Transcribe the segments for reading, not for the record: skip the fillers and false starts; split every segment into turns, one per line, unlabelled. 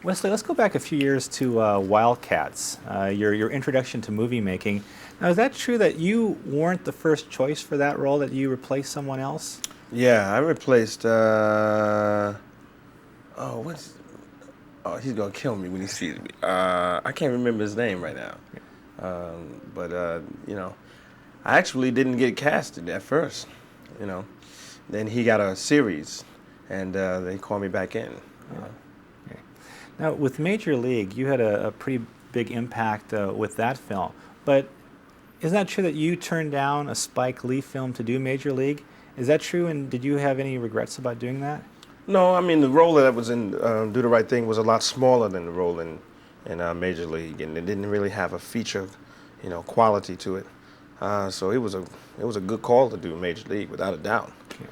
Wesley, let's go back a few years to Wildcats, your introduction to movie making. Now, is that true that you weren't the first choice for that role, that you replaced someone else?
Yeah, I replaced. Oh, what's? Oh, he's gonna kill me when he sees me. I can't remember his name right now. But I actually didn't get casted at first. You know, then he got a series, and they called me back in. You know.
Okay. Now, with Major League, you had a pretty big impact with that film. But isn't that true that you turned down a Spike Lee film to do Major League? Is that true, and did you have any regrets about doing that?
No, I mean the role that I was in, Do the Right Thing, was a lot smaller than the role in Major League, and it didn't really have a feature, quality to it. So it was a good call to do Major League, without a doubt.
Okay.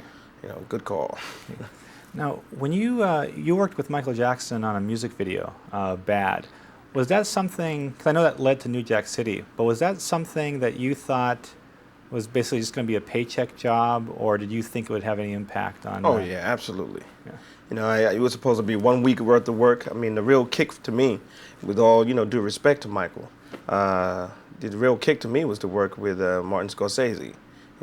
Good call.
Now, when you worked with Michael Jackson on a music video, Bad, was that something, because I know that led to New Jack City, but was that something that you thought was basically just going to be a paycheck job, or did you think it would have any impact on?
Oh yeah, absolutely.
Yeah.
It was supposed to be 1 week worth of work. I mean, the real kick to me, with all due respect to Michael, the real kick to me was to work with Martin Scorsese.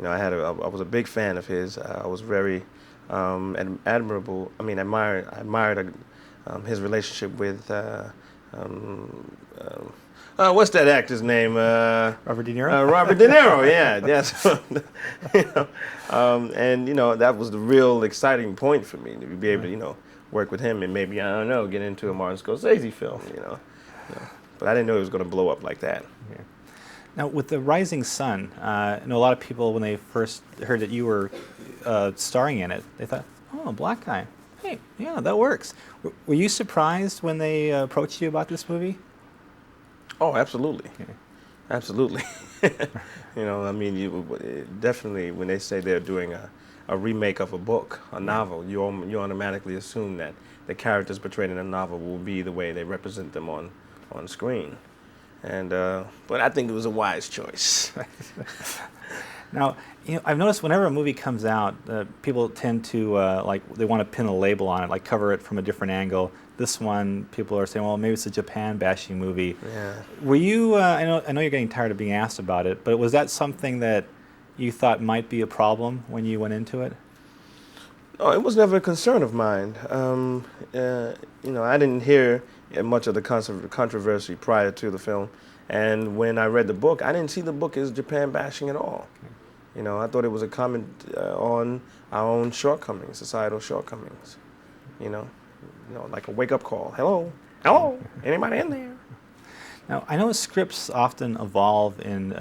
I was a big fan of his. I was very admirable. I mean, admired his relationship with. What's that actor's name?
Robert De Niro?
Robert De Niro, yeah. Yes. That was the real exciting point for me, to be able to, work with him and maybe, I don't know, get into a Martin Scorsese film. But I didn't know it was going to blow up like that.
Okay. Now, with The Rising Sun, I know a lot of people, when they first heard that you were starring in it, they thought, oh, a black guy. Hey, yeah, that works. Were you surprised when they approached you about this movie?
Oh, absolutely.
Okay.
Absolutely. I mean, definitely when they say they're doing a remake of a book, a novel, you automatically assume that the characters portrayed in a novel will be the way they represent them on screen. But I think it was a wise choice.
Now, I've noticed whenever a movie comes out, people tend to they want to pin a label on it, like cover it from a different angle. This one, people are saying, well, maybe it's a Japan bashing movie.
Yeah.
Were you? I know you're getting tired of being asked about it, but was that something that you thought might be a problem when you went into it?
No, it was never a concern of mine. I didn't hear much of the controversy prior to the film, and when I read the book, I didn't see the book as Japan bashing at all. Okay. I thought it was a comment on our own shortcomings, societal shortcomings. Like a wake-up call. Hello, anybody in there?
Now, I know scripts often evolve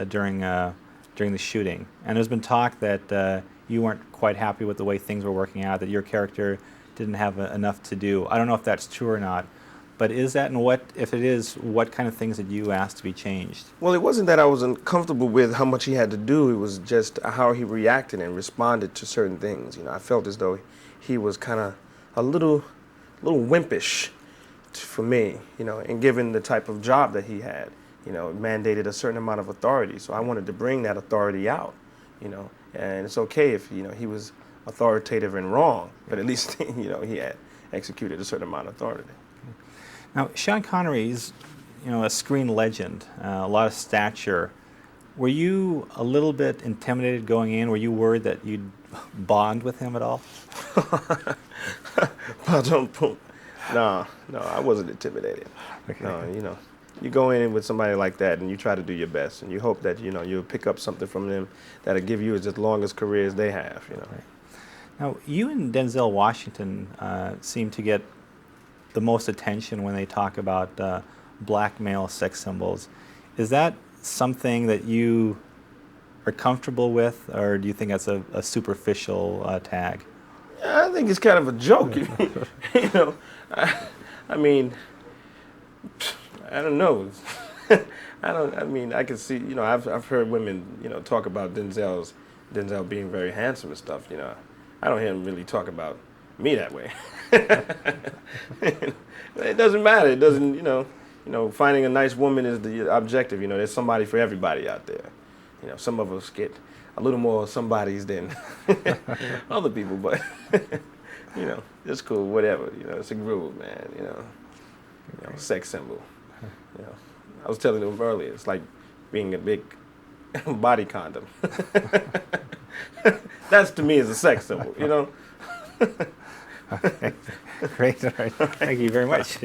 during the shooting, and there's been talk that you weren't quite happy with the way things were working out, that your character didn't have enough to do. I don't know if that's true or not, but is that, and if it is, what kind of things did you ask to be changed?
Well, it wasn't that I wasn't comfortable with how much he had to do. It was just how he reacted and responded to certain things. I felt as though he was kind of a little wimpish for me, and given the type of job that he had, it mandated a certain amount of authority. So I wanted to bring that authority out, and it's okay if, he was authoritative and wrong, but at least, he had executed a certain amount of authority.
Now, Sean Connery is, a screen legend, a lot of stature. Were you a little bit intimidated going in? Were you worried that you'd bond with him at all?
No, I wasn't intimidated.
Okay.
No, you go in with somebody like that and you try to do your best, and you hope that, you'll pick up something from them that'll give you as long as career as they have,
Right. Now, you and Denzel Washington seem to get the most attention when they talk about black male sex symbols. Is that something that you are comfortable with, or do you think that's a superficial tag?
I think it's kind of a joke. I mean, I don't know. I can see, I've heard women, talk about Denzel being very handsome and stuff, I don't hear him really talk about me that way. It doesn't matter. It doesn't, finding a nice woman is the objective. There's somebody for everybody out there. Some of us get a little more somebodies than other people, but, it's cool, whatever. It's a groove, man, you know, sex symbol. You know, I was telling them earlier, it's like being a big body condom. That's to me is a sex symbol, you know.
Okay. Great. All right. Thank you very much.